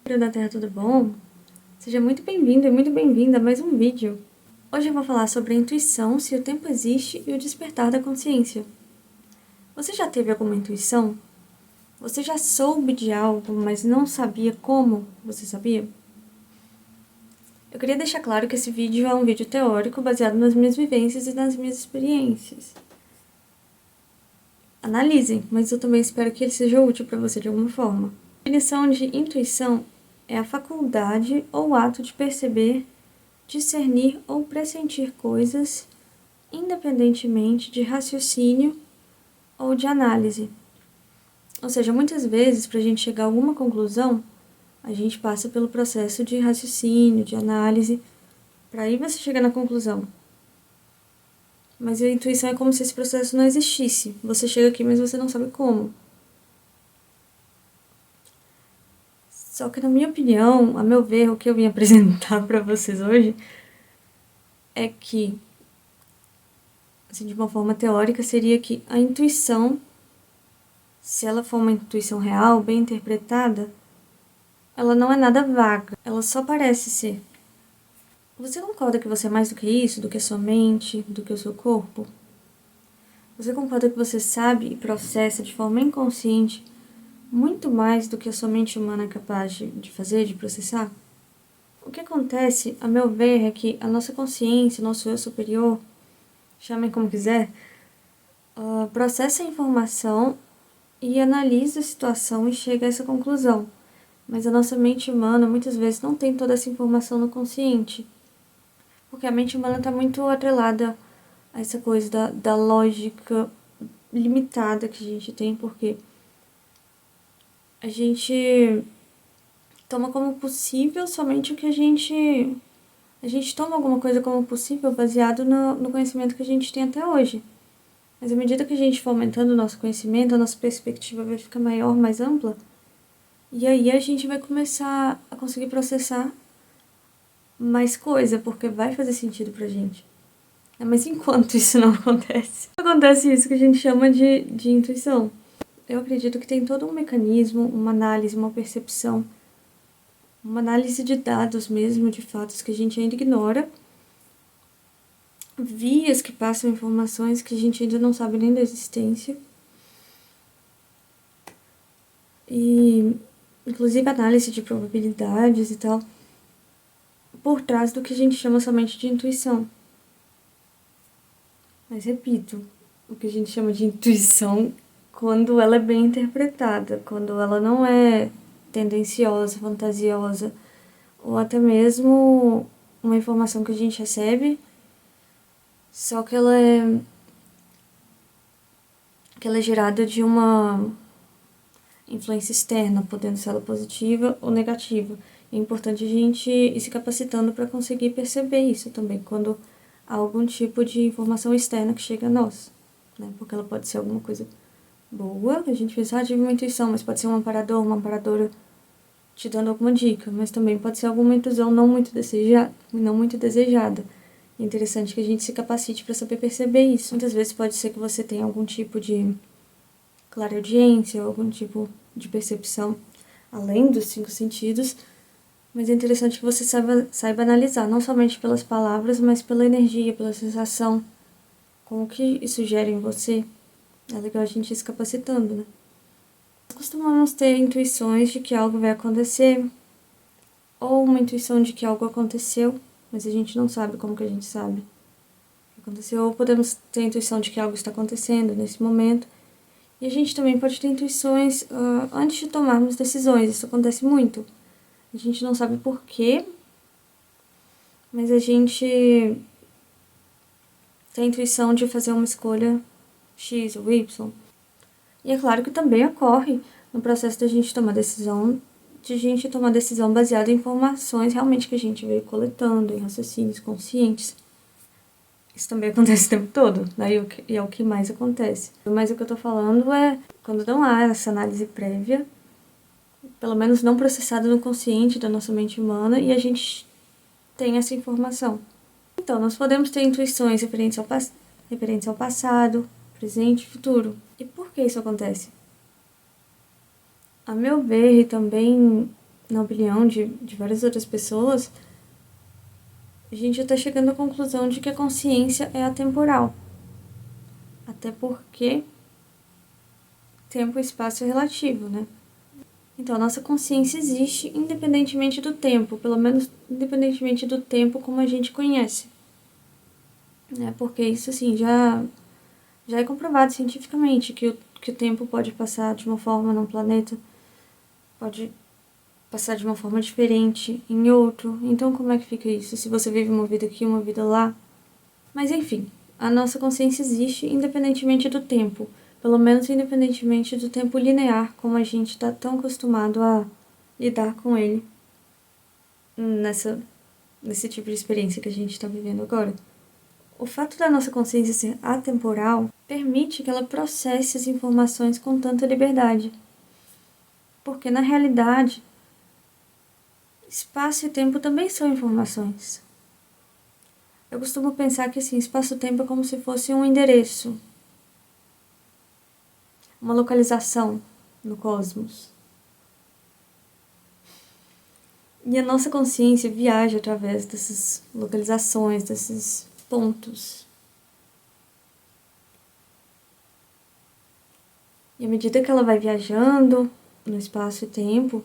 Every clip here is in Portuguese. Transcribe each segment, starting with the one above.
Filho da Terra, tudo bom? Seja muito bem-vindo e muito bem-vinda a mais um vídeo. Hoje eu vou falar sobre a intuição, se o tempo existe e o despertar da consciência. Você já teve alguma intuição? Você já soube de algo, mas não sabia como você sabia? Eu queria deixar claro que esse vídeo é um vídeo teórico baseado nas minhas vivências e nas minhas experiências. Analisem, mas eu também espero que ele seja útil para você de alguma forma. A definição de intuição é a faculdade ou ato de perceber, discernir ou pressentir coisas, independentemente de raciocínio ou de análise. Ou seja, muitas vezes, para a gente chegar a alguma conclusão, a gente passa pelo processo de raciocínio, de análise, para aí você chegar na conclusão. Mas a intuição é como se esse processo não existisse. Você chega aqui, mas você não sabe como. Só que, na minha opinião, a meu ver, o que eu vim apresentar para vocês hoje é que, assim, de uma forma teórica, seria que a intuição, se ela for uma intuição real, bem interpretada, ela não é nada vaga, ela só parece ser. Você concorda que você é mais do que isso, do que a sua mente, do que o seu corpo? Você concorda que você sabe e processa de forma inconsciente muito mais do que a sua mente humana é capaz de fazer, de processar? O que acontece, a meu ver, é que a nossa consciência, o nosso eu superior, chamem como quiser, processa a informação e analisa a situação e chega a essa conclusão. Mas a nossa mente humana muitas vezes não tem toda essa informação no consciente. Porque a mente humana está muito atrelada a essa coisa da lógica limitada que a gente tem, porque a gente toma como possível somente o que a gente. A gente toma alguma coisa como possível baseado no conhecimento que a gente tem até hoje. Mas à medida que a gente for aumentando o nosso conhecimento, a nossa perspectiva vai ficar maior, mais ampla. E aí a gente vai começar a conseguir processar mais coisa, porque vai fazer sentido pra gente. Mas enquanto isso não acontece, acontece isso que a gente chama de intuição. Eu acredito que tem todo um mecanismo, uma análise, uma percepção, uma análise de dados mesmo, de fatos que a gente ainda ignora, vias que passam informações que a gente ainda não sabe nem da existência. E, inclusive, análise de probabilidades e tal, por trás do que a gente chama somente de intuição. Mas repito, o que a gente chama de intuição quando ela é bem interpretada, quando ela não é tendenciosa, fantasiosa, ou até mesmo uma informação que a gente recebe, só que ela é gerada de uma influência externa, podendo ser ela positiva ou negativa. É importante a gente ir se capacitando para conseguir perceber isso também, quando há algum tipo de informação externa que chega a nós, né? Porque ela pode ser alguma coisa boa, a gente pensa, tive uma intuição, mas pode ser um amparador, uma amparadora te dando alguma dica, mas também pode ser alguma intuição não muito desejada. É interessante que a gente se capacite para saber perceber isso. Muitas vezes pode ser que você tenha algum tipo de clareaudiência, algum tipo de percepção além dos cinco sentidos, mas é interessante que você saiba analisar, não somente pelas palavras, mas pela energia, pela sensação, com o que isso gera em você. É legal a gente ir se capacitando, né? Nós costumamos ter intuições de que algo vai acontecer, ou uma intuição de que algo aconteceu, mas a gente não sabe como que a gente sabe que aconteceu, ou podemos ter a intuição de que algo está acontecendo nesse momento. E a gente também pode ter intuições antes de tomarmos decisões, isso acontece muito. A gente não sabe porquê, mas a gente tem a intuição de fazer uma escolha X ou Y. E é claro que também ocorre no processo da gente tomar decisão, de a gente tomar decisão baseada em informações realmente que a gente veio coletando, em raciocínios conscientes. Isso também acontece o tempo todo, né? E é o que mais acontece. Mas o que eu tô falando é quando não há essa análise prévia, pelo menos não processada no consciente da nossa mente humana, e a gente tem essa informação. Então, nós podemos ter intuições referentes ao passado, presente e futuro. E por que isso acontece? A meu ver, e também na opinião de várias outras pessoas, a gente já está chegando à conclusão de que a consciência é atemporal. Até porque tempo e espaço é relativo, né? Então, a nossa consciência existe independentemente do tempo, pelo menos independentemente do tempo como a gente conhece. Né? Porque isso, assim, já é comprovado cientificamente que o tempo pode passar de uma forma num planeta, pode passar de uma forma diferente em outro. Então, como é que fica isso? Se você vive uma vida aqui, uma vida lá. Mas, enfim, a nossa consciência existe independentemente do tempo. Pelo menos independentemente do tempo linear, como a gente está tão acostumado a lidar com ele nesse tipo de experiência que a gente está vivendo agora. O fato da nossa consciência ser atemporal permite que ela processe as informações com tanta liberdade. Porque, na realidade, espaço e tempo também são informações. Eu costumo pensar que, assim, espaço-tempo é como se fosse um endereço, uma localização no cosmos. E a nossa consciência viaja através dessas localizações, desses pontos. E à medida que ela vai viajando no espaço e tempo,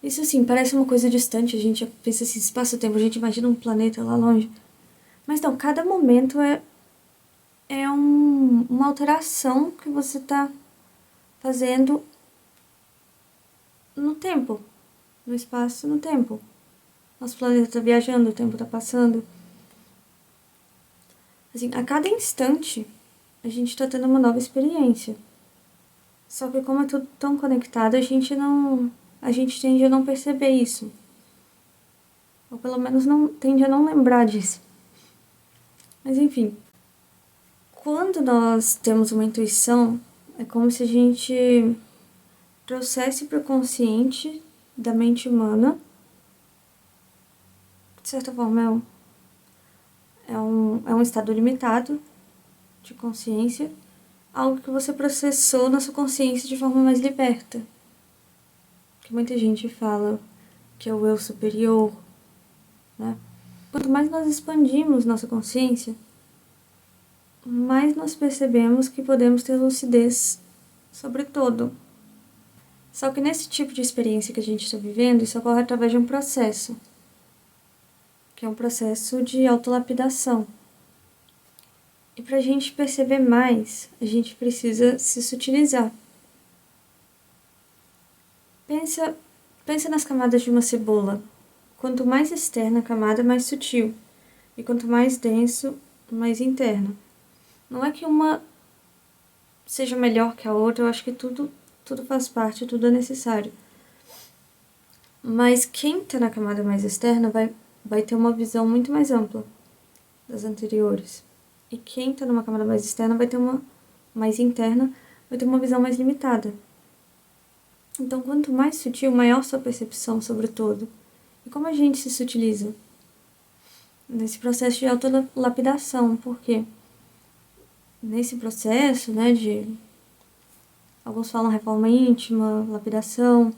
isso assim, parece uma coisa distante, a gente pensa assim, espaço-tempo, a gente imagina um planeta lá longe. Mas não, cada momento é uma alteração que você está fazendo no tempo, no espaço, no tempo. Nosso planeta está viajando, o tempo está passando. Assim, a cada instante, a gente está tendo uma nova experiência. Só que como é tudo tão conectado, a gente tende a não perceber isso. Ou pelo menos não tende a não lembrar disso. Mas enfim, quando nós temos uma intuição, é como se a gente trouxesse para o consciente da mente humana, de certa forma é um estado limitado de consciência, algo que você processou na sua consciência de forma mais liberta. Que muita gente fala que é o eu superior, né? Quanto mais nós expandimos nossa consciência, mais nós percebemos que podemos ter lucidez sobre todo. Só que nesse tipo de experiência que a gente está vivendo, isso ocorre através de um processo, que é um processo de autolapidação. E para a gente perceber mais, a gente precisa se sutilizar. Pensa nas camadas de uma cebola. Quanto mais externa a camada, mais sutil. E quanto mais denso, mais interna. Não é que uma seja melhor que a outra, eu acho que tudo faz parte, tudo é necessário. Mas quem está na camada mais externa vai ter uma visão muito mais ampla das anteriores. E quem está numa camada mais externa vai ter uma mais interna, vai ter uma visão mais limitada. Então, quanto mais sutil, maior sua percepção sobre o todo. E como a gente se sutiliza? Nesse processo de autolapidação, porque nesse processo, né, alguns falam reforma íntima, lapidação,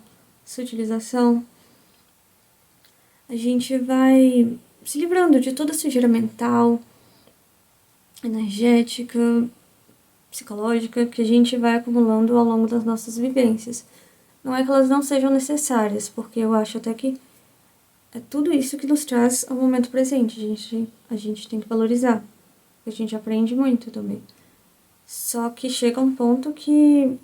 sutilização, a gente vai se livrando de toda a sujeira mental, energética, psicológica que a gente vai acumulando ao longo das nossas vivências. Não é que elas não sejam necessárias, porque eu acho até que é tudo isso que nos traz ao momento presente. A gente tem que valorizar. A gente aprende muito também. Só que chega um ponto que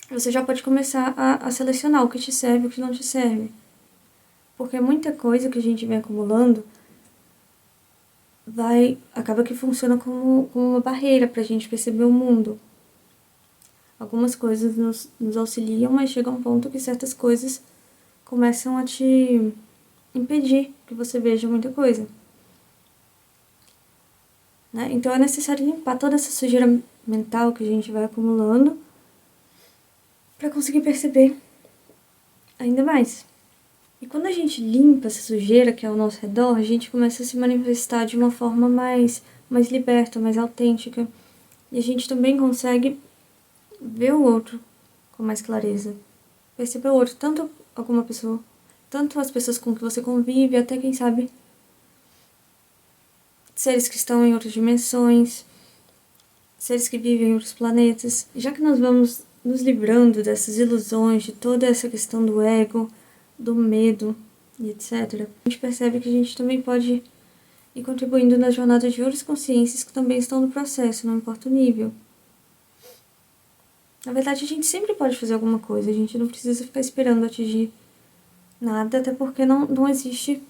você já pode começar a selecionar o que te serve e o que não te serve. Porque muita coisa que a gente vem acumulando acaba que funciona como uma barreira para a gente perceber o mundo. Algumas coisas nos auxiliam, mas chega um ponto que certas coisas começam a te impedir que você veja muita coisa. Né? Então é necessário limpar toda essa sujeira mental que a gente vai acumulando para conseguir perceber ainda mais. E quando a gente limpa essa sujeira que é ao nosso redor, a gente começa a se manifestar de uma forma mais liberta, mais autêntica. E a gente também consegue ver o outro com mais clareza. Perceber o outro, tanto alguma pessoa tanto as pessoas com que você convive, até quem sabe seres que estão em outras dimensões, seres que vivem em outros planetas. Já que nós vamos nos livrando dessas ilusões, de toda essa questão do ego, do medo e etc., a gente percebe que a gente também pode ir contribuindo na jornada de outras consciências que também estão no processo, não importa o nível. Na verdade, a gente sempre pode fazer alguma coisa, a gente não precisa ficar esperando atingir nada, até porque não existe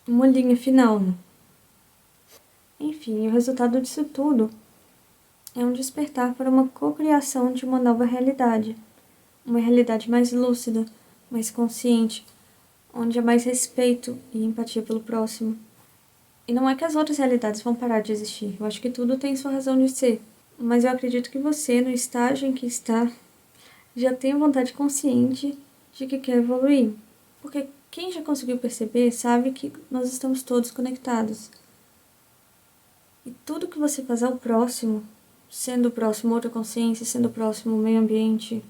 uma linha final, né? Enfim, o resultado disso tudo é um despertar para uma cocriação de uma nova realidade. Uma realidade mais lúcida, mais consciente, onde há mais respeito e empatia pelo próximo. E não é que as outras realidades vão parar de existir, eu acho que tudo tem sua razão de ser. Mas eu acredito que você, no estágio em que está, já tem vontade consciente de que quer evoluir. Porque quem já conseguiu perceber sabe que nós estamos todos conectados. E tudo que você faz ao próximo, sendo o próximo outra consciência, sendo o próximo meio ambiente,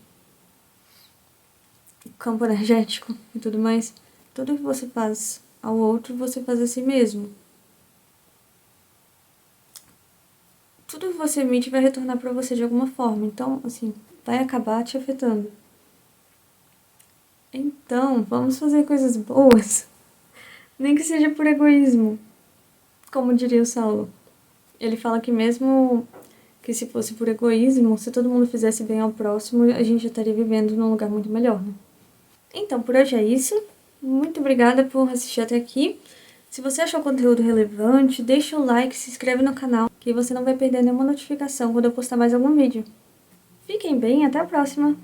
campo energético e tudo mais, tudo que você faz ao outro, você faz a si mesmo. Tudo que você emite vai retornar para você de alguma forma. Então, assim, vai acabar te afetando. Então, vamos fazer coisas boas. Nem que seja por egoísmo. Como diria o Saulo. Ele fala que mesmo que se fosse por egoísmo, se todo mundo fizesse bem ao próximo, a gente já estaria vivendo num lugar muito melhor, né? Então, por hoje é isso. Muito obrigada por assistir até aqui. Se você achou o conteúdo relevante, deixa o like, se inscreve no canal, que você não vai perder nenhuma notificação quando eu postar mais algum vídeo. Fiquem bem, até a próxima!